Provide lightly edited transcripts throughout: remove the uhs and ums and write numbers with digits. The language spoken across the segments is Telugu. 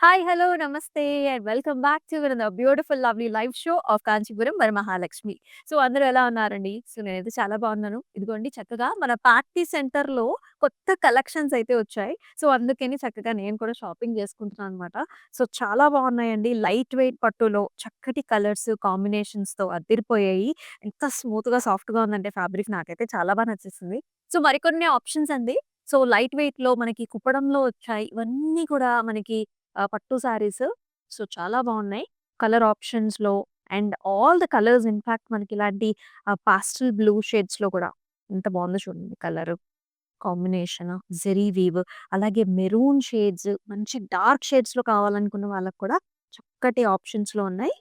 హాయ్, హలో, నమస్తే and welcome back to another beautiful lovely live show off Kanchipuram Varamahalakshmi. So, అందరూ ఎలా ఉన్నారండి? సో, నేనైతే చాలా బాగున్నాను. ఇదిగోండి చక్కగా మన పార్టీ సెంటర్‌లో కొత్త కలెక్షన్స్ అయితే వచ్చాయి. సో, అందుకని చక్కగా నేను కూడా షాపింగ్ చేసుకుంటున్నాను అనమాట. సో, చాలా బాగున్నాయండి. లైట్ వెయిట్ పట్టులో చక్కటి కలర్స్ కాంబినేషన్స్‌తో అద్దిరిపోయాయి. ఎంత స్మూత్‌గా, సాఫ్ట్‌గా ఉందంటే ఫ్యాబ్రిక్ నాకైతే చాలా నచ్చేసింది. సో, మరికొన్ని ఆప్షన్స్ అండి. సో, లైట్ వెయిట్‌లో మనకి కుప్పడంలో వచ్చాయి. ఇవన్నీ కూడా మనకి పట్టు శారీస్. సో, చాలా బావున్నాయి. కలర్ ఆప్షన్స్‌లో and all the colours in fact మనకిలాంటి పాస్టల్ బ్లూ షేడ్స్‌లో కూడా ఎంత బావుందో చూడండి కలరు కాంబినేషన్, జెరీ వీవ్, అలాగే మెరూన్ షేడ్స్, మంచి డార్క్ షేడ్స్‌లో కావాలనుకున్న వాళ్ళకి కూడా చక్కటి ఆప్షన్స్‌లో ఉన్నాయి.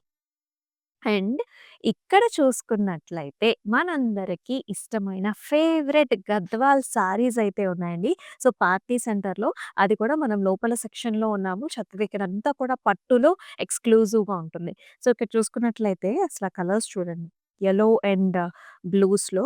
అండ్ ఇక్కడ చూసుకున్నట్లయితే మనందరికీ ఇష్టమైన ఫేవరెట్ గద్వాల్ సారీస్ అయితే ఉన్నాయండి. సో, పార్టీ సెంటర్‌లో అది కూడా మనం లోపల సెక్షన్‌లో ఉన్నాము. చక్కగా ఇక్కడంతా కూడా పట్టులో ఎక్స్‌క్లూజివ్‌గా ఉంటుంది. సో, ఇక్కడ చూసుకున్నట్లయితే అసల కలర్స్ చూడండి. యెల్లో అండ్ బ్లూస్‌లో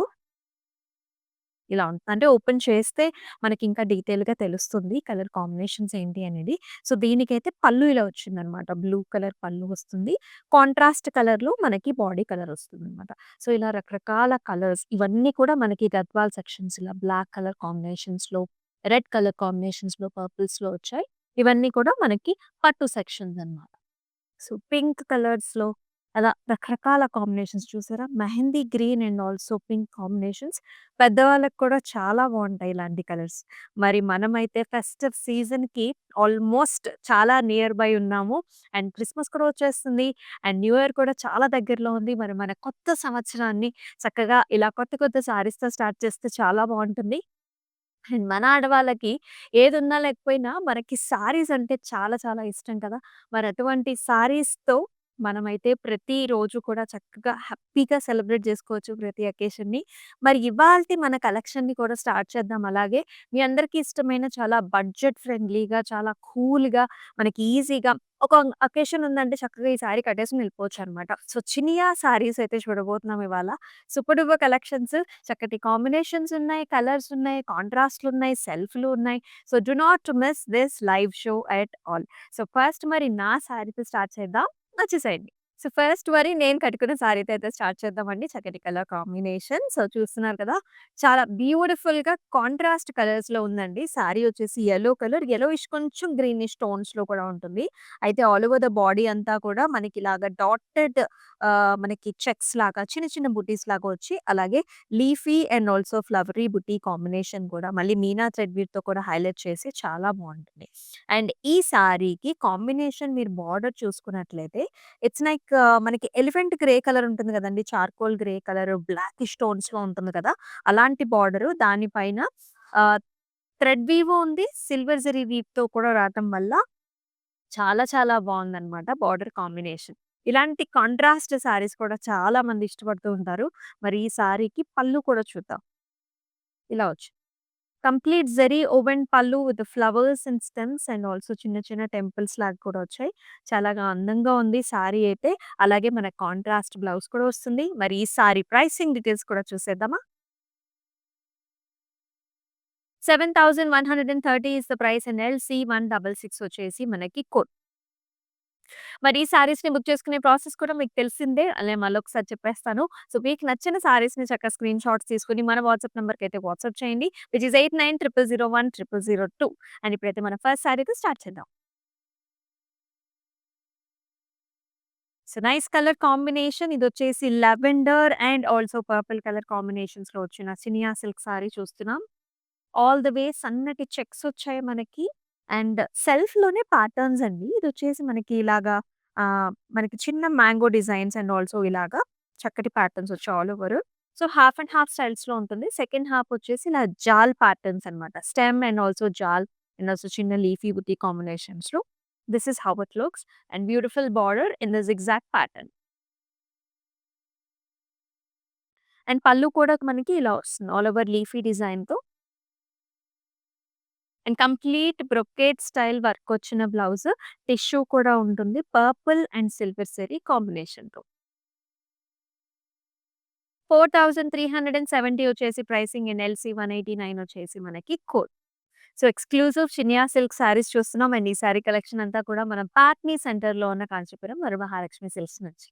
ఇలా ఉంటుంది. అంటే ఓపెన్ చేస్తే మనకింకా డీటెయిల్‌గా తెలుస్తుంది. కలర్ కాంబినేషన్స్ ఏంటి అనేది. సో, దీనికైతే పల్లు ఇలా వచ్చిందనమాట. బ్లూ కలర్ పల్లు వస్తుంది. కాంట్రాస్ట్ కలర్‌లో మనకి బాడీ కలర్ వస్తుందనమాట. సో, ఇలా రకరకాల కలర్స్ ఇవన్నీ కూడా మనకి గద్వాల్ సెక్షన్స్ ఇలా బ్లాక్ కలర్ కాంబినేషన్స్‌లో, రెడ్ కలర్ కాంబినేషన్స్‌లో, పర్పుల్స్‌లో వచ్చాయి. ఇవన్నీ కూడా మనకి పట్టు సెక్షన్స్ అనమాట. సో, పింక్ కలర్స్‌లో అలా రకరకాల కాంబినేషన్స్ చూసారా? Mehndi green and also pink combinations పెద్దవాళ్ళకి కూడా చాలా బావుంటాయి ఇలాంటి కలర్స్. మరి మనమైతే ఫెస్టివ్ సీజన్‌కి ఆల్మోస్ట్ చాలా నియర్ బై ఉన్నాము. అండ్ క్రిస్మస్ కూడా వచ్చేస్తుంది. అండ్ న్యూ ఇయర్ కూడా చాలా దగ్గరలో ఉంది. మరి మన కొత్త సంవత్సరాన్ని చక్కగా ఇలా కొత్త కొత్త శారీస్‌తో స్టార్ట్ చేస్తే చాలా బావుంటుంది. అండ్ మన ఆడవాళ్ళకి ఏదున్నా లేకపోయినా మనకి సారీస్ అంటే చాలా చాలా ఇష్టం కదా! మరి అటువంటి సారీస్‌తో మనమైతే ప్రతిరోజు కూడా చక్కగా హ్యాపీగా సెలబ్రేట్ చేసుకోవచ్చు ప్రతి అకేషన్‌ని. మరి ఇవాల్టి మన కలెక్షన్‌ని కూడా స్టార్ట్ చేద్దాం అలాగే. మీ అందరికీ ఇష్టమైన చాలా బడ్జెట్ ఫ్రెండ్లీగా, చాలా కూల్‌గా, మనకి ఈజీగా ఒక అకేషన్ ఉందంటే చక్కగా ఈ సారీ కట్టేసుకొని వెళ్ళిపోవచ్చనమాట. సో, చినియా సారీస్ అయితే చూడబోతున్నాం ఇవాళ. సూపర్ డూపర్ కలెక్షన్స్, చక్కటి కాంబినేషన్స్ ఉన్నాయి, కలర్స్ ఉన్నాయి, కాంట్రాస్ట్‌లు ఉన్నాయి, సెల్ఫ్‌లు ఉన్నాయి. So, do not miss this live show at all. So, first మరి నా సారీతో స్టార్ట్ చేద్దాం. వచ్చేసేయండి. సో, ఫస్ట్ మరి నేను కట్టుకున్న సారీతో అయితే స్టార్ట్ చేద్దామండి. చక్కటి కలర్ కాంబినేషన్. సో, చూస్తున్నారు కదా! చాలా బ్యూటిఫుల్‌గా కాంట్రాస్ట్ కలర్స్‌లో ఉందండి. సారీ వచ్చేసి యెల్లో కలర్, యెల్లోయిష్ కొంచెం గ్రీనిష్ టోన్స్‌లో కూడా ఉంటుంది. అయితే ఆల్ ఓవర్ ద బాడీ అంతా కూడా మనకిలాగా డాటెడ్ మనకి చెక్స్ లాగా చిన్న చిన్న బుటీస్ లాగా వచ్చి, అలాగే leafy and also flowery buti combination కూడా మళ్ళీ మీనా థ్రెడ్ వీవ్‌తో కూడా హైలైట్ చేసి చాలా బావుంటుంది. అండ్ ఈ సారీకి కాంబినేషన్ మీరు బార్డర్ చూసుకున్నట్లయితే ఇట్స్ లైక్ మనకి ఎలిఫెంట్ గ్రే కలర్ ఉంటుంది గదండీ! చార్కోల్ గ్రే కలర్ బ్లాకిష్ టోన్స్‌లో ఉంటుంది కదా! అలాంటి బార్డరు దానిపైన ఆహ్, థ్రెడ్ వీవ్ ఉంది. సిల్వర్ జరీ వీవ్‌తో కూడా రావటం వల్ల చాలా చాలా బావుందనమాట బార్డర్ కాంబినేషన్. ఇలాంటి కాంట్రాస్ట్ సారీస్ కూడా చాలా మంది ఇష్టపడుతూ ఉంటారు. మరి ఈ సారీకి పళ్ళు కూడా చూద్దాం. ఇలా వచ్చింది. కంప్లీట్ జరీ ఓవెన్ పళ్ళు with flowers and stems and also చిన్న చిన్న టెంపుల్స్ లాగా కూడా వచ్చాయి. చాలాగా అందంగా ఉంది సారీ అయితే. అలాగే మనకు కాంట్రాస్ట్ బ్లౌజ్ కూడా వస్తుంది. మరి ఈ సారీ ప్రైసింగ్ డీటెయిల్స్ కూడా చూసేద్దామా? 7,130 is the price and LC 166 వచ్చేసి మనకి కోడ్. మరి ఈ సారీస్‌ని బుక్ చేసుకునే ప్రాసెస్ కూడా మీకు తెలిసిందే. నేను మళ్ళొకసారి చెప్పేస్తాను. సో, మీకు నచ్చిన సారీస్‌ని చక్కగా స్క్రీన్ షాట్స్ తీసుకొని మన వాట్సాప్ నంబర్‌కైతే వాట్సాప్ చేయండి. విచ్ ఈస్ 8900010002 అండ్ ఇప్పుడైతే మన ఫస్ట్ సారీతో స్టార్ట్ చేద్దాం. సో, నైస్ కలర్ కాంబినేషన్ ఇదొచ్చేసి lavender and also purple colour కాంబినేషన్స్‌లో వచ్చిన చినియా సిల్క్ సారీ చూస్తున్నాం. ఆల్ ద వే సన్నటి చెక్స్ వచ్చాయి మనకి. అండ్ సెల్ఫ్‌లోనే ప్యాటర్న్స్ అండి. ఇదొచ్చేసి మనకి ఇలాగా మనకి చిన్న మ్యాంగో డిజైన్స్ అండ్ ఆల్సో ఇలాగా చక్కటి ప్యాటర్న్స్ వచ్చాయి all over. So, half and half స్టైల్స్‌లో ఉంటుంది. సెకండ్ హాఫ్ వచ్చేసి ఇలా జాల్ ప్యాటర్న్స్ అన్నమాట. Stem and also jaal and also చిన్న లీఫీ బుటీ కాంబినేషన్స్‌లో. This is how it looks and beautiful border in the zigzag pattern. And pallu కూడా మనకి ఇలా వస్తుంది. ఆల్ ఓవర్ లీఫీ డిజైన్‌తో and complete brocade style work వచ్చిన బ్లౌజ్. టిష్యూ కూడా ఉంటుంది. పర్పుల్ అండ్ సిల్వర్ జరీ కాంబినేషన్‌తో. 4,370 వచ్చేసి ప్రైసింగ్ అండ్ ఎల్‌సి 189 వచ్చేసి మనకి code. So, exclusive Chiniya silk saris చూస్తున్నాం. అండ్ ఈ సారీ కలెక్షన్ అంతా కూడా మనం పాట్నీ సెంటర్‌లో ఉన్న కాంచీపురం వరమహాలక్ష్మి సిల్క్స్ నుంచి.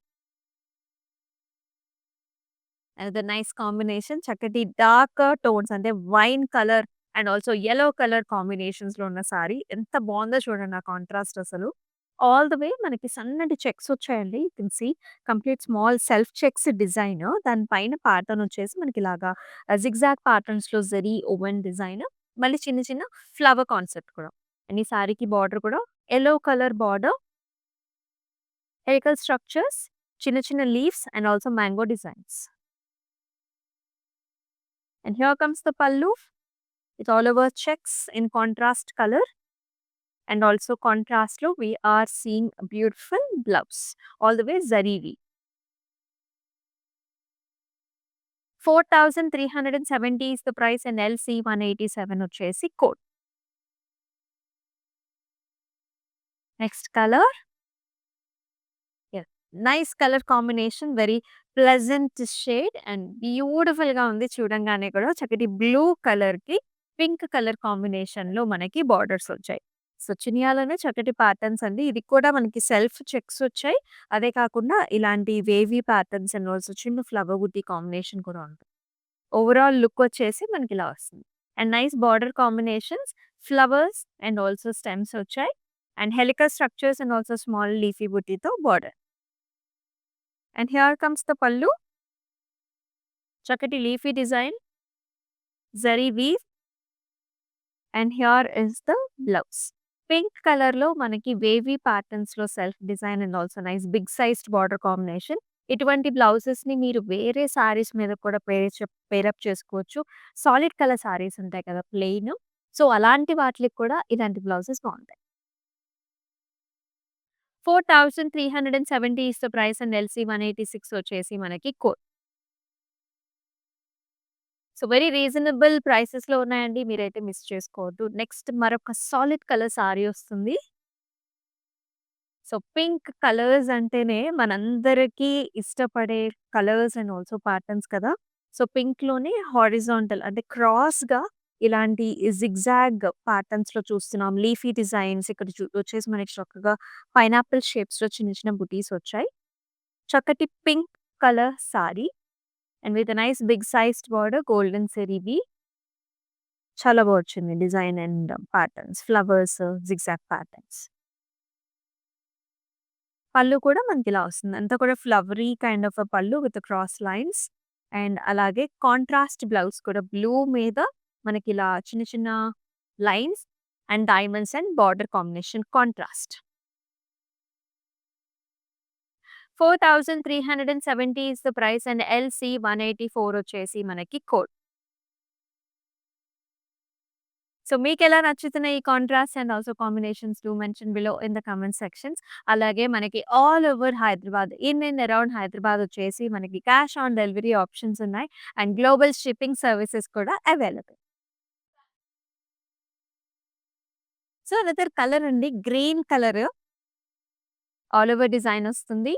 అనదర్ నైస్ కాంబినేషన్ చక్కటి డార్క్ టోన్స్ అంటే wine colour and also yellow colour కాంబినేషన్స్‌లో ఉన్న సారీ. ఎంత బావుందో చూడండి ఆ కాంట్రాస్ట్ అసలు. ఆల్ ద వే మనకి సన్నటి చెక్స్ వచ్చాయండి. You can see complete small self checks design. దాని పైన ప్యాటర్న్ వచ్చేసి మనకి ఇలాగా జిగ్‌జాగ్ ప్యాటర్న్స్‌లో జరీ ఓవెన్ డిజైన్. మళ్ళీ చిన్న చిన్న ఫ్లవర్ కాన్సెప్ట్ కూడా. అండ్ ఈ సారీకి బార్డర్ కూడా yellow colour border, helical structures, చిన్న చిన్న leaves and also mango designs. And here comes the pallu with all over checks in contrast color, and also contrast lo we are seeing a beautiful blouse all the way zari weave. 4,370 is the price and LC 187 వచ్చేసి code. Next color. Yes. Nice color combination, very pleasant shade and బ్యూటిఫుల్‌గా ఉంది చూడంగానే కూడా. చక్కటి బ్లూ కలర్‌కి పింక్ కలర్ కాంబినేషన్‌లో మనకి బార్డర్స్ వచ్చాయి. సో, చినియాలోనే చక్కటి ప్యాటర్న్స్ అండి. ఇది కూడా మనకి సెల్ఫ్ చెక్స్ వచ్చాయి. అదే కాకుండా ఇలాంటి వేవీ ప్యాటర్న్స్ అండ్ ఆల్సో చిన్న ఫ్లవర్ బుట్టి కాంబినేషన్ కూడా ఉంటుంది. ఓవరాల్ లుక్ వచ్చేసి మనకి ఇలా వస్తుంది. And nice border combinations, flowers and also stems వచ్చాయి. And helical structures and also small leafy బుట్టీతో border. And here comes the pallu. Chakati leafy design, zari weave, and here is the blouse. Pink color lo manaki wavy patterns lo self design and also nice big sized border combination. ఇటువంటి బ్లౌజెస్ ని మీరు వేరే సారీస్ మీద కూడా పేరప్ చేసుకోవచ్చు. సాలిడ్ కలర్ సారీస్ ఉంటాయి కదా ప్లెయిన్. సో, అలాంటి వాటికి కూడా ఇలాంటి బ్లౌజెస్ బాగుంటాయి. 4,370 is the price and LC 186 వచ్చేసి మనకి కోడ్. సో, వెరీ రీజనబుల్ ప్రైసెస్‌లో ఉన్నాయండి. మీరైతే మిస్ చేసుకోవద్దు. నెక్స్ట్ మరొక సాలిడ్ కలర్ సారీ వస్తుంది. సో, పింక్ కలర్స్ అంటేనే మనందరికీ ఇష్టపడే కలర్స్ అండ్ ఆల్సో ప్యాటర్న్స్ కదా! సో, పింక్‌లోనే హారిజాంటల్ అంటే క్రాస్‌గా ఇలాంటి జిగ్‌జాగ్ ప్యాటర్న్స్‌లో చూస్తున్నాం. లీఫీ డిజైన్స్ ఇక్కడ వచ్చేసి మనకి చక్కగా పైనాపిల్ షేప్స్‌లో చిన్న చిన్న బుటీస్ వచ్చాయి. చక్కటి pink colour sari and with a nice big sized border golden జరీవి. చాలా బా వచ్చింది design and patterns, flowers, zigzag patterns. Pallu కూడా మనకిలా వస్తుంది. అంతా కూడా ఫ్లవరీ కైండ్ ఆఫ్ ఎ పళ్ళు విత్ క్రాస్ లైన్స్ అండ్ అలాగే కాంట్రాస్ట్ బ్లౌజ్ కూడా బ్లూ మీద మనకిలా చిన్న చిన్న lines and diamonds and border combination contrast. 4,370 is the price and LC 184 వచ్చేసి మనకి కోడ్. సో, మీకెలా నచ్చుతున్నాయి ఈ contrast and also combinations do mention below in the comment sections. అలాగే మనకి all over Hyderabad, in and around Hyderabad వచ్చేసి మనకి క్యాష్ ఆన్ డెలివరీ ఆప్షన్స్ ఉన్నాయి. అండ్ గ్లోబల్ షిప్పింగ్ సర్వీసెస్ కూడా అవైలబుల్. సో, అనదర్ కలర్ అండి green colour all over design వస్తుంది.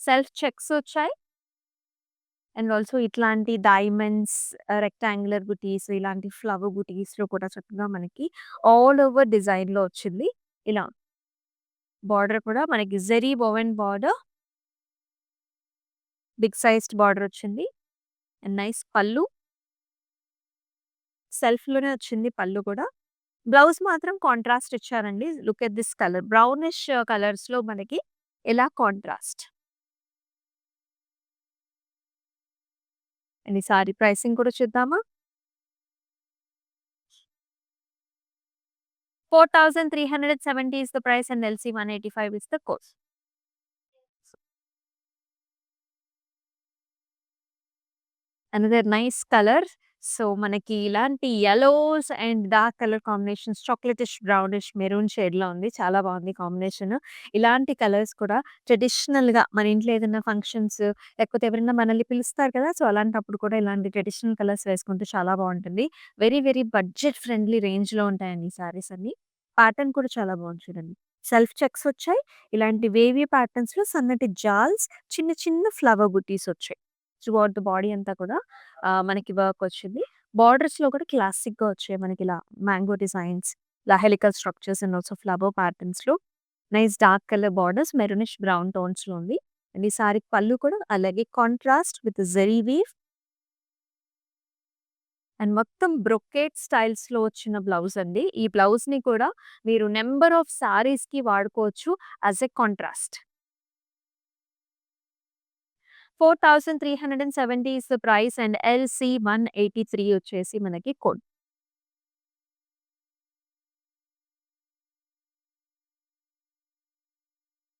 సెల్ఫ్ చెక్స్ వచ్చాయి. అండ్ ఆల్సో ఇట్లాంటి డైమండ్స్, రెక్టాంగులర్ బుటీస్, ఇలాంటి ఫ్లవర్ బుటీస్‌లో కూడా చక్కగా మనకి ఆల్ ఓవర్ డిజైన్‌లో వచ్చింది. ఇలా బార్డర్ కూడా మనకి zari woven border, big sized border వచ్చింది. And nice pallu. సెల్ఫ్‌లోనే వచ్చింది పళ్ళు కూడా. బ్లౌజ్ మాత్రం కాంట్రాస్ట్ ఇచ్చారండి. Look at this colour. Brownish కలర్స్‌లో మనకి ఇలా కాంట్రాస్ట్. అండ్ ఈ సారీ ప్రైసింగ్ కూడా చూద్దామా? 4,370 is the price and LC 185 is the cost. Another nice colour. So, మనకి ఇలాంటి yellows and dark colour combinations chocolatish, brownish, maroon షేడ్‌లో ఉంది. చాలా బాగుంది కాంబినేషన్. ఇలాంటి కలర్స్ కూడా ట్రెడిషనల్‌గా మన ఇంట్లో ఏదైనా ఫంక్షన్స్ లేకపోతే ఎవరైనా మనల్ని పిలుస్తారు కదా! సో, అలాంటప్పుడు కూడా ఇలాంటి ట్రెడిషనల్ కలర్స్ వేసుకుంటే చాలా బాగుంటుంది. వెరీ, వెరీ బడ్జెట్ ఫ్రెండ్లీ రేంజ్‌లో ఉంటాయండి ఈ సారీస్ అన్నీ. ప్యాటర్న్ కూడా చాలా బాగుంది చూడండి. సెల్ఫ్ చెక్స్ వచ్చాయి. ఇలాంటి వేవీ ప్యాటర్న్స్‌లో సన్నటి జాల్స్, చిన్న చిన్న ఫ్లవర్ బుటీస్ వచ్చాయి. త్రూ ఔట్ ద బాడీ అంతా కూడా మనకి వర్క్ వచ్చింది. బార్డర్స్‌లో కూడా క్లాసిక్‌గా వచ్చాయి మనకిలా మ్యాంగో డిజైన్స్, ఇలా helical structures and also flower ప్యాటర్న్స్‌లో nice dark colour borders maroonish brown టోన్స్‌లో ఉంది. అండ్ ఈ సారీకి పళ్ళు కూడా అలాగే contrast with zari weave and మొత్తం బ్రొకేట్ స్టైల్స్‌లో వచ్చిన బ్లౌజ్ అండి. ఈ బ్లౌజ్‌ని కూడా మీరు నంబర్ ఆఫ్ సారీస్‌కి వాడుకోవచ్చు as a contrast. 4370 is the price and LC 183 వచ్చేసి మనకి కోడ్.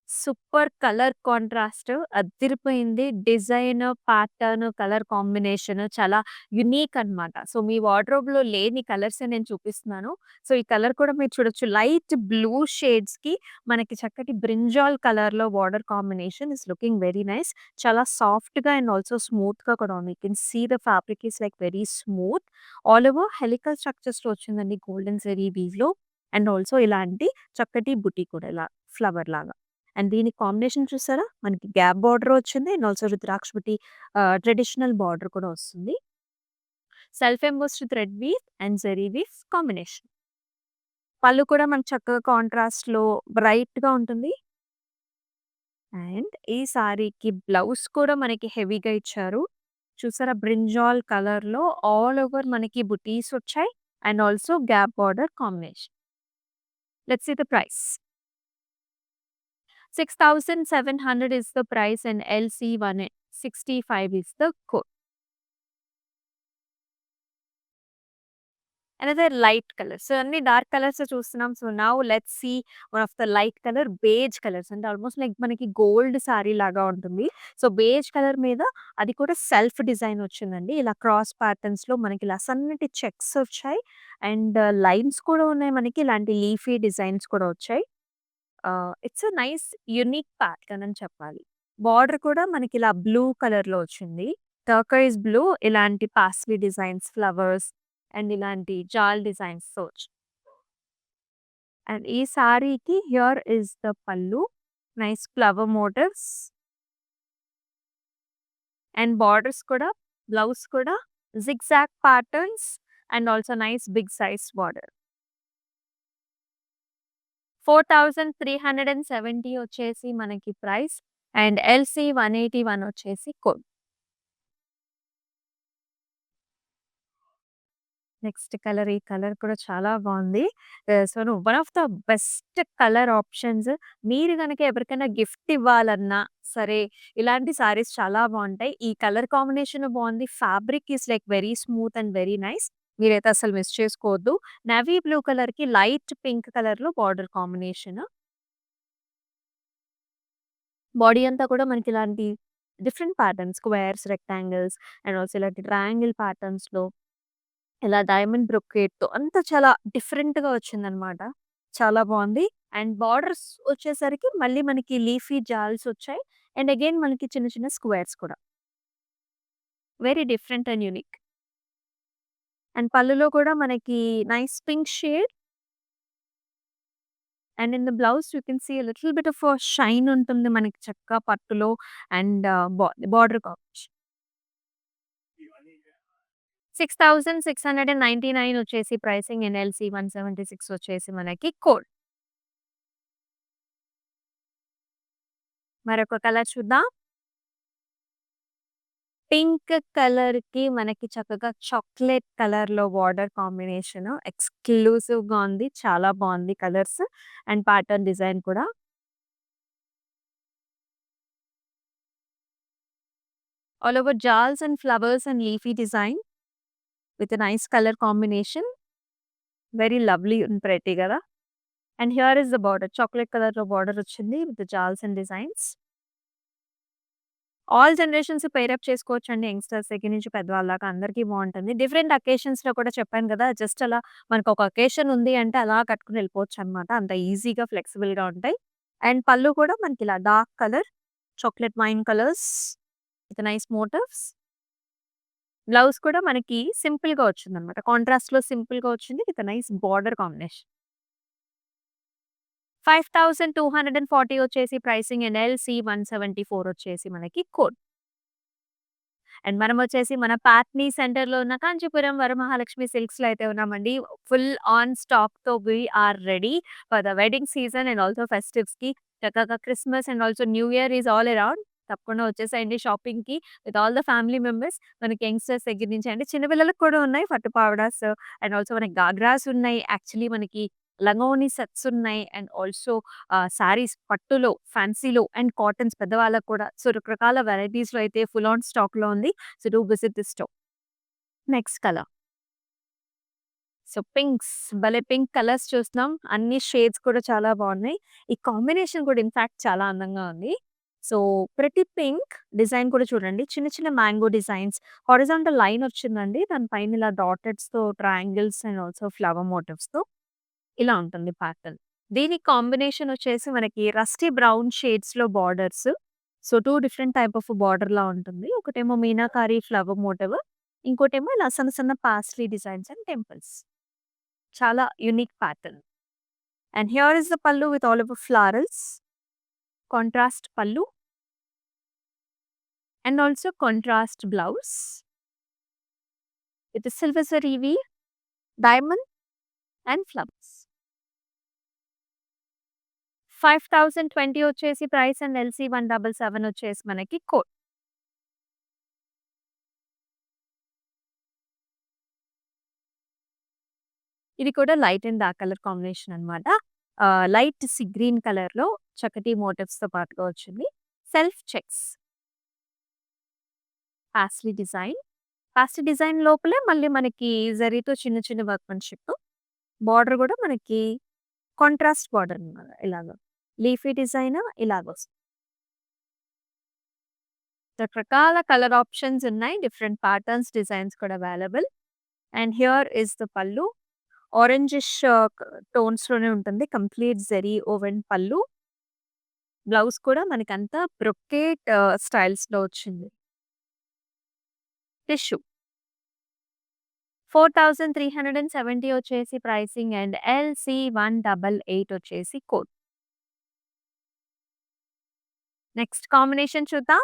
సూపర్ కలర్ కాంట్రాస్ట్ అద్దిరిపోయింది. డిజైన్, ప్యాటర్న్, కలర్ కాంబినేషన్ చాలా యూనిక్ అన్నమాట. సో, మీ వార్డ్‌రోబ్‌లో లేని కలర్సే నేను చూపిస్తున్నాను. సో, ఈ కలర్ కూడా మీరు చూడొచ్చు. లైట్ బ్లూ షేడ్స్‌కి మనకి చక్కటి బ్రింజాల్ కలర్‌లో border combination is looking very nice. చాలా సాఫ్ట్‌గా అండ్ ఆల్సో స్మూత్‌గా కూడా ఉంది. You can see the fabric is like very smooth. All over helical స్ట్రక్చర్స్‌లో వచ్చిందండి గోల్డెన్ జరీ వీవ్‌లో అండ్ ఆల్సో ఇలాంటి చక్కటి బుటీ కూడా ఇలా ఫ్లవర్ లాగా. అండ్ దీని కాంబినేషన్ చూసారా? మనకి గ్యాప్ బార్డర్ వచ్చింది. అండ్ ఆల్సో రుద్రాక్ష బుట్టి ట్రెడిషనల్ బార్డర్ కూడా వస్తుంది. Self embossed thread weave and zari weave combination. Pallu కూడా మనకు చక్కగా కాంట్రాస్ట్‌లో బ్రైట్‌గా ఉంటుంది. అండ్ ఈ సారీకి బ్లౌజ్ కూడా మనకి హెవీగా ఇచ్చారు. చూసారా? బ్రింజాల్ కలర్‌లో ఆల్ ఓవర్ మనకి బుటీస్ వచ్చాయి. And also gap border combination. Let's see the price. 6,700 is the price and LC165 is the code. Another light color. So అన్ని డార్క్ కలర్స్ చూస్తున్నాం. So now let's see one of the light colour beige colours అంటే ఆల్మోస్ట్ లైక్ మనకి గోల్డ్ సారీ లాగా ఉంటుంది. సో బేజ్ కలర్ మీద అది కూడా సెల్ఫ్ డిజైన్ వచ్చిందండి. ఇలా క్రాస్ ప్యాటర్న్స్‌లో మనకి ఇలా సన్నటి చెక్స్ వచ్చాయి. అండ్ లైన్స్ కూడా ఉన్నాయి మనకి. ఇలాంటి లీఫీ డిజైన్స్ కూడా వచ్చాయి. It's a nice unique pattern అని చెప్పాలి. బార్డర్ కూడా మనకిలా బ్లూ కలర్‌లో వచ్చింది. టర్కోయిజ్ బ్లూ ఇలాంటి పాస్వి డిజైన్స్, ఫ్లవర్స్ అండ్ ఇలాంటి జాల్ డిజైన్స్‌తో వచ్చాయి. అండ్ ఈ సారీకి here is the pallu. Nice flower motifs and borders కూడా బ్లౌజ్ కూడా zigzag patterns and also nice big size border. 4370 వచ్చేసి మనకి ప్రైస్ అండ్ ఎల్‌సి 181 వచ్చేసి కోడ్. నెక్స్ట్ కలర్ ఈ కలర్ కూడా చాలా బావుంది. So, one of the best colour options. మీరు గనక ఎవరికైనా గిఫ్ట్ ఇవ్వాలన్నా సరే, ఇలాంటి సారీస్ చాలా బావుంటాయి. ఈ కలర్ కాంబినేషన్ బావుంది. Fabric is like very smooth and very nice. మీరైతే అసలు మిస్ చేసుకోవద్దు. నేవీ బ్లూ కలర్‌కి లైట్ పింక్ కలర్‌లో బార్డర్ కాంబినేషన్. బాడీ అంతా కూడా మనకి ఇలాంటి different patterns squares, rectangles and also ఇలాంటి ట్రయాంగిల్ ప్యాటర్న్స్‌లో ఇలా డైమండ్ బ్రొకేట్‌తో అంతా చాలా డిఫరెంట్‌గా వచ్చిందనమాట. చాలా బావుంది. అండ్ బార్డర్స్ వచ్చేసరికి మళ్ళీ మనకి లీఫీ జాల్స్ వచ్చాయి. అండ్ అగైన్ మనకి చిన్న చిన్న స్క్వేర్స్ కూడా. Very different and unique. And పళ్ళులో కూడా మనకి nice pink shade and in the blouse you can see a little bit of shine ఉంటుంది మనకి చక్కగా పట్టులో అండ్ బార్డర్ కాంబినేషన్. 6,699 వచ్చేసి ప్రైసింగ్ ఎన్ఎల్‌సి 176 వచ్చేసి మనకి కోడ్. మరొక కలర్ చూద్దాం. పింక్ కలర్‌కి మనకి చక్కగా చాక్లేట్ కలర్‌లో బార్డర్ కాంబినేషన్ ఎక్స్‌క్లూసివ్‌గా ఉంది. చాలా బావుంది కలర్స్ అండ్ ప్యాటర్న్ డిజైన్ కూడా. All over jaals and flowers and leafy design with nice colour combination. Very lovely and pretty గదా! And here is the border. Chocolate కలర్‌లో బార్డర్ వచ్చింది with jaals and designs. All generations pair up చేసుకోవచ్చండి. యంగ్‌స్టర్స్ దగ్గర నుంచి పెద్దవాళ్ళ దాకా అందరికీ బావుంటుంది. డిఫరెంట్ అకేషన్స్‌లో కూడా చెప్పాను గదా! జస్ట్ అలా మనకొక అకేషన్ ఉంది అంటే అలా కట్టుకొని వెళ్ళిపోవచ్చనమాట. అంత ఈజీగా ఫ్లెక్సిబుల్‌గా ఉంటాయి. అండ్ పళ్ళు కూడా మనకిలా dark colour, chocolate wine colours with nice motifs. Blouse కూడా మనకి సింపుల్‌గా వచ్చిందనమాట. కాంట్రాస్ట్‌లో సింపుల్‌గా వచ్చింది విత్ నైస్ బార్డర్ కాంబినేషన్. 5,240 వచ్చేసి ప్రైసింగ్ అండ్ ఎల్‌సి 174 వచ్చేసి మనకి కోడ్. అండ్ మనమొచ్చేసి మన పాట్నీ సెంటర్‌లో ఉన్న కాంచీపురం వరమహాలక్ష్మి సిల్క్స్‌లో అయితే ఉన్నామండి. ఫుల్ ఆన్ స్టాక్‌తో we are ready for the wedding season and also ఫెస్టివ్స్‌కి. చక్కగా Christmas and also new year is all around. తప్పకుండా వచ్చేసేయండి షాపింగ్‌కి with all the family members. మనకి యంగ్‌స్టర్స్ దగ్గర నుంచి అండి చిన్న పిల్లలకి కూడా ఉన్నాయి పట్టు పావడాస్ అండ్ ఆల్సో మనకి గాగ్రాస్ ఉన్నాయి. యాక్చువల్లీ మనకి లంగావోణి సెట్స్ ఉన్నాయి అండ్ ఆల్సో శారీస్ పట్టులో, ఫ్యాన్సీలో అండ్ కాటన్స్ పెద్దవాళ్ళకి కూడా. సో, రకరకాల వెరైటీస్‌లో అయితే ఫుల్ ఆన్ స్టాక్‌లో ఉంది. So, do visit this store. Next colour. So, pinks భలే పింక్ కలర్స్ చూస్తున్నాం. అన్ని షేడ్స్ కూడా చాలా బాగున్నాయి. ఈ కాంబినేషన్ కూడా ఇన్‌ఫాక్ట్ చాలా అందంగా ఉంది. సో, ప్రతి పింక్ డిజైన్ కూడా చూడండి. చిన్న చిన్న మ్యాంగో డిజైన్స్, హారిజాంటల్ లైన్ వచ్చిందండి. దాని పైన ఇలా డాటెడ్స్‌తో ట్రయాంగిల్స్ అండ్ ఆల్సో ఫ్లవర్ మోటివ్స్‌తో ఇలా ఉంటుంది ప్యాటర్న్. దీనికి కాంబినేషన్ వచ్చేసి మనకి రస్టీ బ్రౌన్ షేడ్స్‌లో borders. So, 2 different type of బార్డర్‌లా ఉంటుంది. ఒకటేమో మీనాకారి ఫ్లవర్ మోటివ్. ఇంకోటేమో ఇలా సన్న సన్న పాస్లీ డిజైన్స్ అండ్ టెంపుల్స్. చాలా unique pattern. And here is the pallu with all over florals. Contrast pallu and also contrast blouse with silver zari weave, diamond and flowers. 5020 వచ్చేసి ప్రైస్ అండ్ ఎల్‌సీ 177 వచ్చేసి మనకి కోడ్. ఇది కూడా light and dark colour combination అన్నమాట. లైట్ సీ గ్రీన్ కలర్‌లో చక్కటి మోటివ్స్‌తో పాటుగా వచ్చింది. Self checks. Paisley design. Paisley design లోపలే మళ్ళీ మనకి జరీతో చిన్న చిన్న వర్క్‌మెన్‌షిప్. బార్డర్ కూడా మనకి కాంట్రాస్ట్ బార్డర్ అన్నమాట ఇలాగ. లీఫీ డిజైన్ ఇలాగొస్తుంది. రకరకాల కలర్ ఆప్షన్స్ ఉన్నాయి. డిఫరెంట్ ప్యాటర్న్స్, డిజైన్స్ కూడా available. And here is the pallu. Orangish టోన్స్‌లోనే ఉంటుంది. Complete zari woven pallu. Blouse కూడా మనకంతా బ్రొకేట్ స్టైల్స్‌లో వచ్చింది. టిష్యూ. 4370 వచ్చేసి ప్రైసింగ్ అండ్ ఎల్‌సీ 188 వచ్చేసి కోడ్. నెక్స్ట్ కాంబినేషన్ చూద్దాం.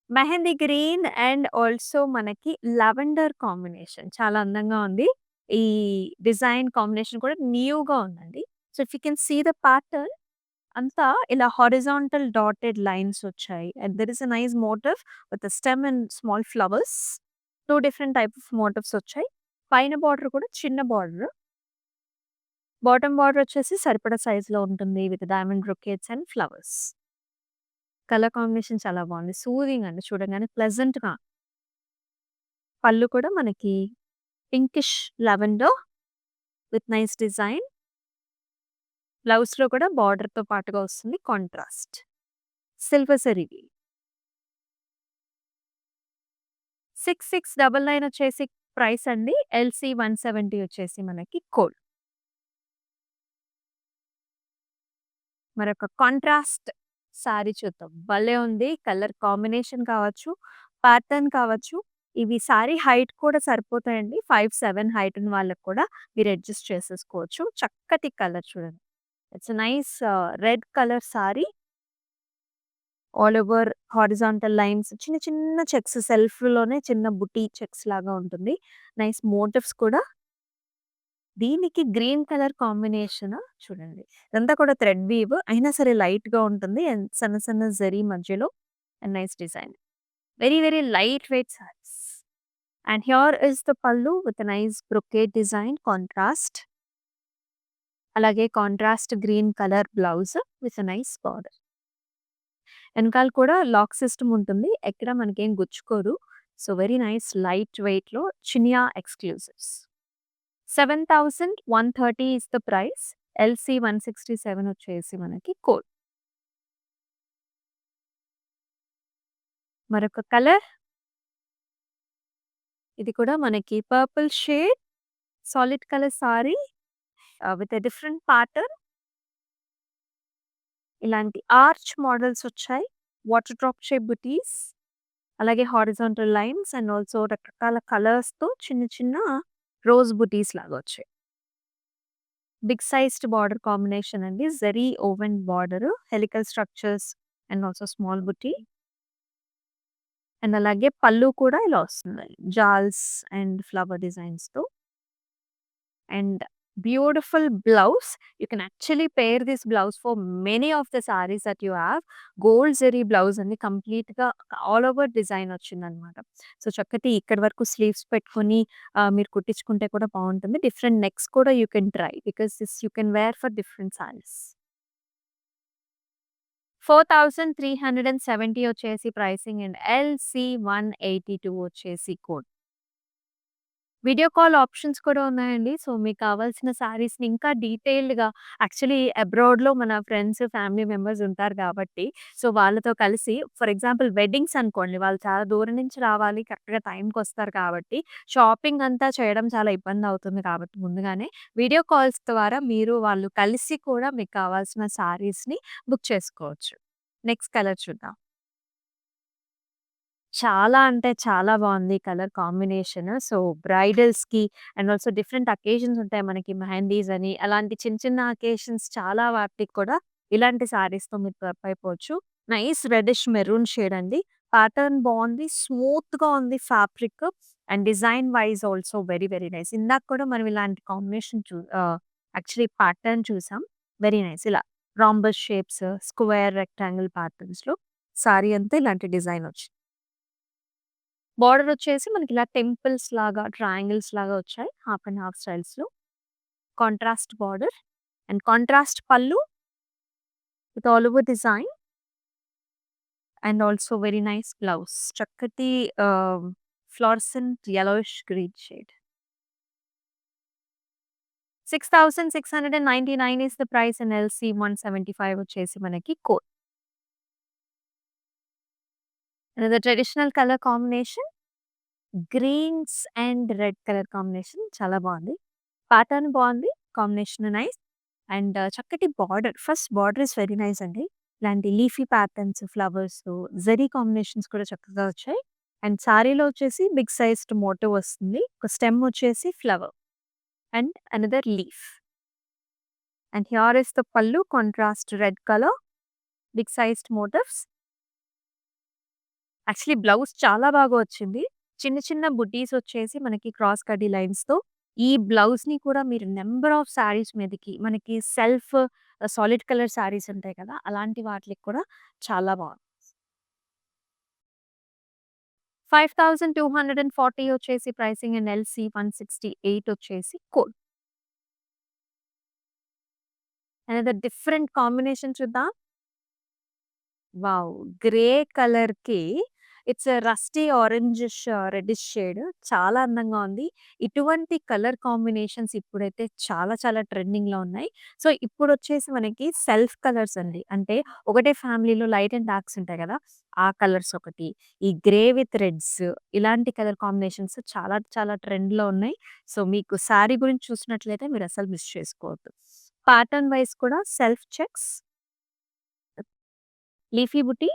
మెహందీ గ్రీన్ అండ్ ఆల్సో మనకి లావెండర్ కాంబినేషన్ చాలా అందంగా ఉంది. ఈ డిజైన్ కాంబినేషన్ కూడా న్యూగా ఉందండి. So, if you can see the pattern అంతా ఇలా హారిజాంటల్ డాటెడ్ లైన్స్ వచ్చాయి. And there is a nice motif with stem and small flowers. 2 different type of motifs వచ్చాయి. పైన బార్డర్ కూడా చిన్న బార్డర్. బాటమ్ బార్డర్ వచ్చేసి సరిపడా సైజ్‌లో ఉంటుంది with diamond brocades and flowers. Colour combination చాలా బాగుంది. సూదింగ్ అండి చూడగానే ప్లెజెంట్‌గా. పళ్ళు కూడా మనకి pinkish lavender with nice design. బ్లౌజ్‌లో కూడా బార్డర్‌తో పాటుగా వస్తుంది కాంట్రాస్ట్. సిల్వర్ జరీ. 6699 వచ్చేసి ప్రైస్ అండి. ఎల్‌సీ 170 వచ్చేసి మనకి కోడ్. మరొక కాంట్రాస్ట్ సారీ చూద్దాం. భలే ఉంది. కలర్ కాంబినేషన్ కావచ్చు, ప్యాటర్న్ కావచ్చు. ఇవి సారీ హైట్ కూడా సరిపోతాయండి. 5'7" హైట్ ఉన్న వాళ్ళకి కూడా మీరు అడ్జస్ట్ చేసేసుకోవచ్చు. చక్కటి కలర్ చూడండి. It's nice red colour sorry. All over horizontal lines చిన్న చిన్న చెక్స్ సెల్ఫ్‌లోనే చిన్న బుటీ చెక్స్ లాగా ఉంటుంది. నైస్ మోటివ్స్ కూడా. దీనికి గ్రీన్ కలర్ కాంబినేషన్ చూడండి. ఇదంతా కూడా థ్రెడ్ వీవ్ అయినా సరే లైట్‌గా ఉంటుంది. అండ్ సన్న సన్న జరీ మధ్యలో and nice design. Very very light weight saris. And here is the pallu with nice brocade design contrast. అలాగే contrast green colour blouse with nice border. వెనకాల కూడా లాక్ సిస్టమ్ ఉంటుంది. ఎక్కడ మనకేం గుచ్చుకోదు. సో, వెరీ నైస్ లైట్ వెయిట్‌లో Chiniya exclusives. 7130 is the price. LC 167 వచ్చేసి మనకి కోడ్. మరొక కలర్. ఇది కూడా మనకి purple shade solid colour sari with a different pattern. ఇలాంటి ఆర్చ్ మోడల్స్ వచ్చాయి. వాటర్ డ్రాప్ షేప్ బుటీస్. అలాగే హారిజాంటల్ లైన్స్ అండ్ ఆల్సో రకరకాల కలర్స్‌తో చిన్న చిన్న రోజ్ బుటీస్ లాగా వచ్చాయి. బిగ్ సైజ్డ్ బార్డర్ కాంబినేషన్ అండి. Zari woven border, helical structures and also small buti. And అలాగే పళ్ళు కూడా ఇలా వస్తుంది. జాల్స్ అండ్ ఫ్లవర్ డిజైన్స్‌తో. And beautiful blouse. You can actually pair this blouse for many of the sarees that you have. Gold zari blouse అండి కంప్లీట్‌గా ఆల్ ఓవర్ డిజైన్ వచ్చిందనమాట. సో, చక్కటి ఇక్కడి వరకు స్లీవ్స్ పెట్టుకొని మీరు కుట్టించుకుంటే కూడా బావుంటుంది. డిఫరెంట్ నెక్స్ కూడా you can try because this you can wear for different saris. 4370 వచ్చేసి ప్రైసింగ్ అండ్ LC182 వచ్చేసి కోడ్. వీడియో కాల్ ఆప్షన్స్ కూడా ఉన్నాయండి. సో, మీకు కావాల్సిన శారీస్‌ని ఇంకా డీటెయిల్డ్‌గా యాక్చువల్లీ అబ్రాడ్‌లో మన ఫ్రెండ్స్, ఫ్యామిలీ మెంబర్స్ ఉంటారు కాబట్టి, సో, వాళ్ళతో కలిసి ఫర్ ఎగ్జాంపుల్ వెడ్డింగ్స్ అనుకోండి. వాళ్ళు చాలా దూరం నుంచి రావాలి. కరెక్ట్‌గా టైంకొస్తారు కాబట్టి, షాపింగ్ అంతా చేయడం చాలా ఇబ్బందవుతుంది కాబట్టి ముందుగానే వీడియో కాల్స్ ద్వారా మీరు వాళ్ళు కలిసి కూడా మీకు కావాల్సిన శారీస్‌ని బుక్ చేసుకోవచ్చు. నెక్స్ట్ కలర్ చూద్దాం. చాలా అంటే చాలా బావుంది కలర్ కాంబినేషన్. సో, బ్రైడల్స్‌కి అండ్ ఆల్సో డిఫరెంట్ అకేషన్స్ ఉంటాయి మనకి మెహందీస్ అని. అలాంటి చిన్న చిన్న అకేషన్స్ చాలా వాటికి కూడా ఇలాంటి శారీస్‌తో మీరు అయిపోవచ్చు. నైస్ రెడ్డిష్ మెరూన్ షేడ్ అండి. ప్యాటర్న్ బావుంది. స్మూత్‌గా ఉంది fabric and design wise also very very nice. ఇందాక కూడా మనం ఇలాంటి కాంబినేషన్ యాక్చువల్లీ ప్యాటర్న్ చూసాం. Very nice. ఇలా రాంబస్ షేప్స్, స్క్వేర్, రెక్టాంగిల్ ప్యాటర్న్స్‌లో సారీ అంతా ఇలాంటి డిజైన్ వచ్చింది. బోర్డరొచ్చేసి మనకిలా టెంపుల్స్ లాగా, ట్రయాంగిల్స్ లాగా వచ్చాయి. హాఫ్ అండ్ హాఫ్ స్టైల్స్‌లో. Contrast border and contrast pallu with all over design and also very nice blouse. చక్కటి fluorescent yellowish green shade. 6699 is the price and LC175 వచ్చేసి మనకి code. Another traditional colour combination greens and red colour combination చాలా బావుంది. ప్యాటర్న్ బావుంది. Combination nice. అండ్ చక్కటి border. First border is very nice అండి. ఇలాంటి leafy patterns, flowers, zari combinations కూడా చక్కగా వచ్చాయి. అండ్ సారీలో వచ్చేసి బిగ్ సైజ్డ్ మోటివ్ వస్తుంది. ఒక స్టెమ్ వచ్చేసి flower and another leaf. And here is the pallu contrast red colour, big sized motifs. Actually blouse చాలా బాగా వచ్చింది. చిన్న చిన్న బుటీస్ వచ్చేసి మనకి క్రాస్ కడ్డీ లైన్స్‌తో ఈ బ్లౌజ్‌ని కూడా మీరు నంబర్ ఆఫ్ శారీస్ మీదకి మనకి సెల్ఫ్ సాలిడ్ కలర్ శారీస్ ఉంటాయి కదా! అలాంటి వాటిలకి కూడా చాలా బావుంది. 5240 వచ్చేసి ప్రైసింగ్ అండ్ LC168 వచ్చేసి కోడ్. అనదర్ డిఫరెంట్ కాంబినేషన్ చూద్దాం. వావ్! గ్రే కలర్‌కి it's rusty orangish reddish shade చాలా అందంగా ఉంది. ఇటువంటి కలర్ కాంబినేషన్స్ ఇప్పుడైతే చాలా చాలా ట్రెండింగ్‌లో ఉన్నాయి. సో, ఇప్పుడొచ్చేసి మనకి సెల్ఫ్ కలర్స్ అండి. అంటే ఒకటే ఫ్యామిలీలో లైట్ అండ్ డార్క్స్ ఉంటాయి కదా! ఆ కలర్స్ ఒకటి. ఈ గ్రే విత్ రెడ్స్ ఇలాంటి కలర్ కాంబినేషన్స్ చాలా చాలా ట్రెండ్‌లో ఉన్నాయి. సో, మీకు శారీ గురించి చూసినట్లయితే మీరసలు మిస్ చేసుకోవద్దు. ప్యాటర్న్ వైస్ కూడా సెల్ఫ్ చెక్స్, లీఫీ బుటీ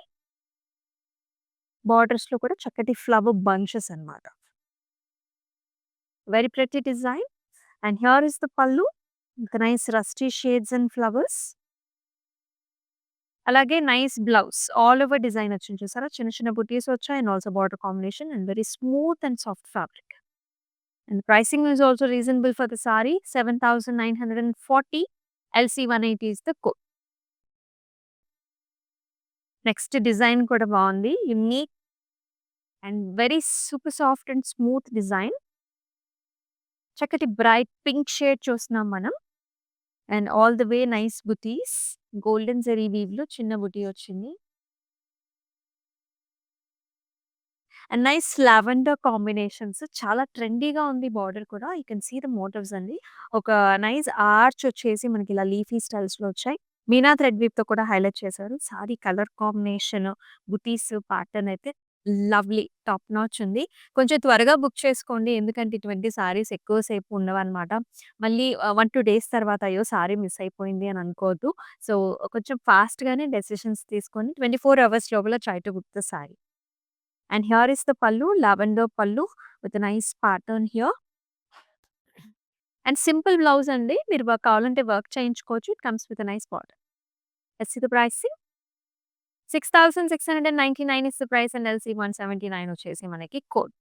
బార్డర్స్‌లో కూడా చక్కటి ఫ్లవర్ బంచెస్ అన్నమాట. Very pretty design and here is the pallu with nice rusty shades and flowers. అలాగే nice blouse all over design వచ్చింది చూసారా? చిన్న చిన్న బుటీస్ వచ్చాయి and also border combination and very smooth and soft fabric. And pricing is also reasonable for the sari 7940 LC180 ఇస్ ద కోడ్. నెక్స్ట్ డిజైన్ కూడా బావుంది. Unique and very super soft and smooth design. చక్కటి బ్రైట్ పింక్ షేడ్ చూస్తున్నాం మనం. And all the way nice buttis. Golden zari వీవ్‌లో చిన్న బుటీ వచ్చింది. అండ్ నైస్ లావెండర్ కాంబినేషన్స్ చాలా ట్రెండీగా ఉంది బార్డర్ కూడా. You can see the motifs అండి. ఒక నైస్ ఆర్చ్ వచ్చేసి మనకి ఇలా లీఫీ స్టైల్స్‌లో వచ్చాయి. మీనా థ్రెడ్ వీవ్‌తో కూడా హైలైట్ చేశారు. సారీ కలర్ కాంబినేషన్, బుటీస్ ప్యాటర్న్ అయితే లవ్లీ టాప్ నాచ్ ఉంది. కొంచెం త్వరగా బుక్ చేసుకోండి. ఎందుకంటే ఇటువంటి సారీస్ ఎక్కువ సేపు ఉండవన్నమాట. మళ్ళీ 1, 2 డేస్ తర్వాత అయ్యో! సారీ మిస్ అయిపోయింది అని అనుకోవద్దు. సో, కొంచెం ఫాస్ట్‌గానే డెసిషన్స్ తీసుకొని 24 అవర్స్ లోపల try to book the sorry. And here is the pallu, lavender pallu with a nice pattern here. And simple blouse అండి. మీరు కావాలంటే వర్క్ చేయించుకోవచ్చు. It comes with a nice border. Let's see the pricing. 6,699 is the price and LC 179 వచ్చేసి మనకి కోడ్.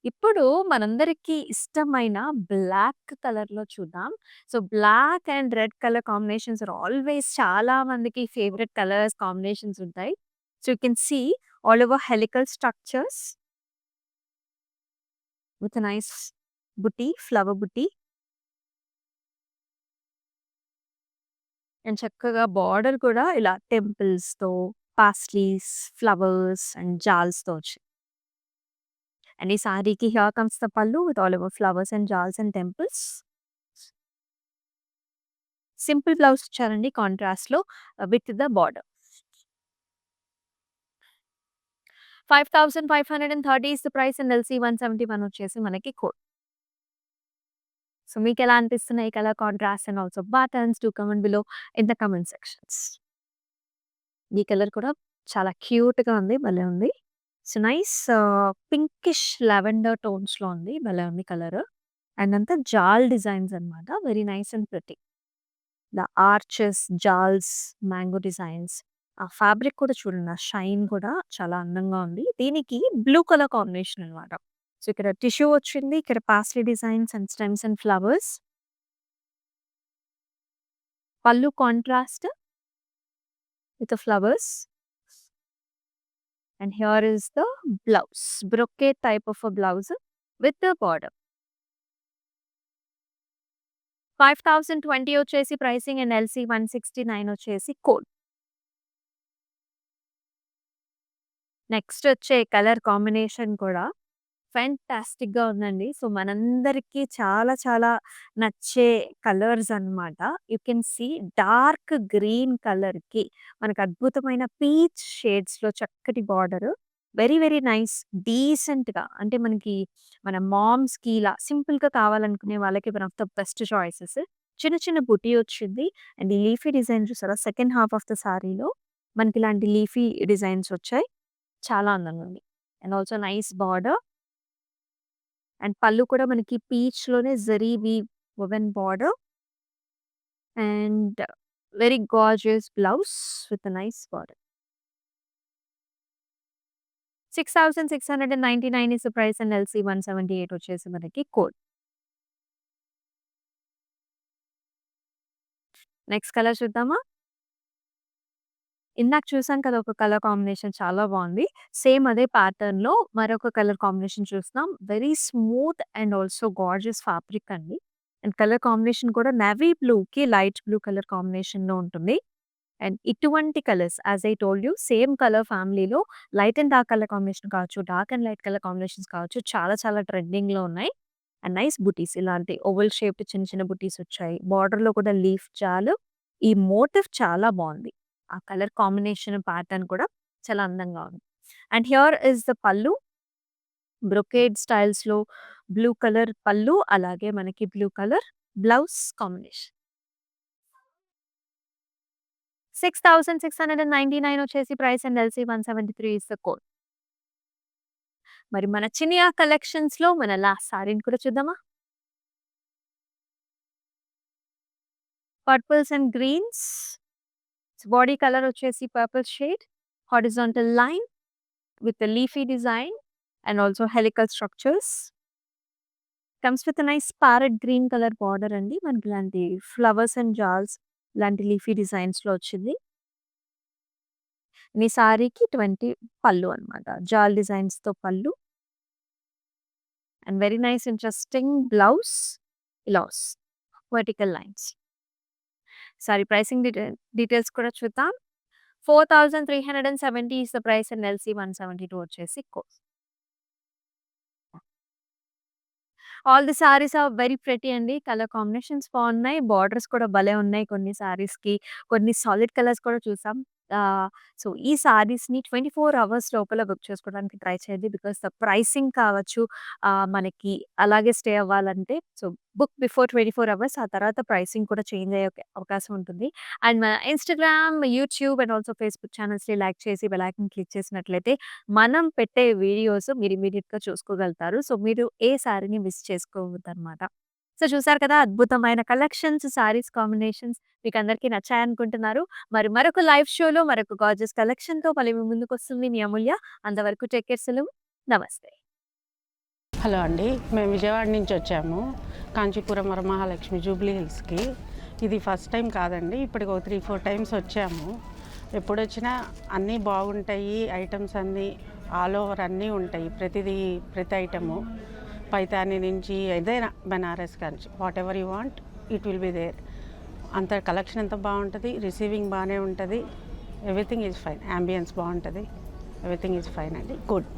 ఇప్పుడు మనందరికీ ఇష్టమైన బ్లాక్ కలర్‌లో చూద్దాం. So, black and red colour combinations are always చాలా మందికి ఫేవరెట్ కలర్స్ కాంబినేషన్స్ ఉంటాయి. So, you can see all over helical structures with a nice butti, flower butti and చక్కగా బార్డర్ కూడా ఇలా టెంపుల్స్‌తో, పాస్లీస్, ఫ్లవర్స్ అండ్ జాల్స్‌తో వచ్చాయి. అండ్ ఈ సారీకి here comes the pallu with all over flowers and jaals and temples. Simple blouse ఇచ్చారండి కాంట్రాస్ట్‌లో with the border. 5,530 is the price and LC 171 వచ్చేసి మనకి కోడ్. సో, మీకెలా అనిపిస్తున్నాయి colour contrast and also buttons do comment below in the comment sections. ఈ కలర్ కూడా చాలా క్యూట్‌గా ఉంది. భలే ఉంది. సో, నైస్ పింకిష్ లావెండర్ టోన్స్‌లో ఉంది. భలే ఉంది కలర్. అండ్ అంతా జాల్ డిజైన్స్ అన్నమాట. Very nice and pretty. The arches, jaals, mango designs. ఆ ఫ్యాబ్రిక్ కూడా చూడండి. ఆ షైన్ కూడా చాలా అందంగా ఉంది. దీనికి బ్లూ కలర్ కాంబినేషన్ అన్నమాట. సో, ఇక్కడ టిష్యూ వచ్చింది. ఇక్కడ paisley designs and stems and flowers. Pallu contrast with flowers. And here is the blouse. Brocade type of a blouse with the border. 5,020 వచ్చేసి ప్రైసింగ్ అండ్ ఎల్‌సి 169 వచ్చేసి కోడ్. నెక్స్ట్ వచ్చే కలర్ కాంబినేషన్ కూడా ఫెంటాస్టిక్‌గా ఉందండి. సో, మనందరికీ చాలా చాలా నచ్చే కలర్స్ అన్నమాట. You can see dark green కలర్‌కి మనకు అద్భుతమైన పీచ్ షేడ్స్‌లో చక్కటి బార్డర్. వెరీ వెరీ నైస్ డీసెంట్‌గా అంటే మనకి మన మామ్స్‌కి ఇలా సింపుల్‌గా కావాలనుకునే వాళ్ళకి one of the best choices. చిన్న చిన్న బుటీ వచ్చింది. అండ్ ఈ లీఫీ డిజైన్ చూసారా సెకండ్ హాఫ్ ఆఫ్ ద సారీలో మనకి ఇలాంటి లీఫీ డిజైన్స్ వచ్చాయి. చాలా అందంగా ఉంది. And also nice border. And pallu కూడా మనకి పీచ్‌లోనే zari weave woven border and very gorgeous blouse with a nice border. 6,699 is the price and LC 178 వచ్చేసి మనకి కోడ్. నెక్స్ట్ కలర్ చూద్దామా? ఇందాక చూసాం కదా! ఒక కలర్ కాంబినేషన్ చాలా బావుంది. సేమ్ అదే ప్యాటర్న్‌లో మరొక కలర్ కాంబినేషన్ చూస్తున్నాం. Very smooth and also gorgeous fabric అండి. అండ్ కలర్ కాంబినేషన్ కూడా నేవీ బ్లూకి లైట్ బ్లూ కలర్ కాంబినేషన్‌లో ఉంటుంది. అండ్ ఇటువంటి colours as I told you same colour ఫ్యామిలీలో light and dark colour combination కావచ్చు, dark and light colour combinations కావచ్చు చాలా చాలా ట్రెండింగ్‌లో ఉన్నాయి. అండ్ నైస్ బుటీస్ ఇలాంటి ఓవెల్ షేప్డ్ చిన్న చిన్న బుటీస్ వచ్చాయి. బార్డర్‌లో కూడా లీఫ్ జాలు. ఈ మోటివ్ చాలా బావుంది. ఆ కలర్ కాంబినేషన్ ప్యాటర్న్ కూడా చాలా అందంగా ఉంది. And here is the pallu. Brocade స్టైల్స్‌లో బ్లూ కలర్ పల్లు అలాగే మనకి బ్లూ కలర్ బ్లౌజ్ కాంబినేషన్. 6,699 వచ్చేసి price and LC 173 is the code. మరి మన చినియా కలెక్షన్స్‌లో మన లాస్ట్ సారీని కూడా చూద్దామా? Purples and greens. Body colour వచ్చేసి purple shade. Horizontal line with leafy design and also helical structures. Comes with nice parrot green colour border అండి. మనకి ఇలాంటి ఫ్లవర్స్ అండ్ జాల్స్ ఇలాంటి లీఫీ డిజైన్స్‌లో వచ్చింది. ఈ సారీకి 20 పల్లు అన్నమాట. జాల్ డిజైన్స్‌తో pallu. And very nice interesting blouse. ఇలా వస్తుంది. Vertical lines. Sari pricing details కూడా చూద్దాం. 4,370 is the price and LC 172 వచ్చేసి code. All the saris are very pretty అండి. కలర్ కాంబినేషన్స్ బాగున్నాయి. బార్డర్స్ కూడా భలే ఉన్నాయి కొన్ని సారీస్‌కి. కొన్ని సాలిడ్ కలర్స్ కూడా చూసాం. సో, ఈ సారీస్‌ని 24 అవర్స్ లోపల బుక్ చేసుకోవడానికి ట్రై చేయండి. బికాస్ ద ప్రైసింగ్ కావచ్చు, మనకి అలాగే స్టే అవ్వాలంటే సో, బుక్ బిఫోర్ 24 అవర్స్. ఆ తర్వాత ప్రైసింగ్ కూడా చేంజ్ అయ్యే అవకాశం ఉంటుంది. అండ్ మన Instagram, YouTube and also Facebook ఛానెల్స్‌ని లైక్ చేసి బెల్ ఐకాన్ క్లిక్ చేసినట్లయితే మనం పెట్టే వీడియోస్ మీరు ఇమ్మీడియేట్‌గా చూసుకోగలుగుతారు. సో, మీరు ఏ సారీని మిస్ చేసుకోవద్దనమాట. సో, చూసారు కదా! అద్భుతమైన కలెక్షన్స్, సారీస్ కాంబినేషన్స్ మీకు అందరికీ నచ్చాయనుకుంటున్నారు. మరి మరొక లైవ్ షోలో మరొక గార్జియస్ కలెక్షన్‌తో మళ్ళీ మీ ముందుకొస్తుంది మీ అమూల్య. అంతవరకు టేక్ కేర్ సెలవు. నమస్తే. హలో అండి, మేము విజయవాడ నుంచి వచ్చాము కాంచీపురం వరమహాలక్ష్మి జూబ్లీ హిల్స్కి. ఇది ఫస్ట్ టైం కాదండి, ఇప్పటికి ఒక 3-4 టైమ్స్ వచ్చాము. ఎప్పుడు వచ్చినా అన్నీ బాగుంటాయి, ఐటమ్స్ అన్నీ ఆల్ ఓవర్ అన్నీ ఉంటాయి. ప్రతి ఐటము పైతాని నుంచి ఏదైనా Banaras Kanchi whatever you want it will be there. అంత కలెక్షన్ ఎంత బాగుంటుంది, రిసీవింగ్ బాగానే ఉంటుంది, ఎవ్రీథింగ్ ఈజ్ ఫైన్, యాంబియన్స్ బాగుంటుంది, ఎవ్రీథింగ్ ఈజ్ ఫైన్ అండి, గుడ్.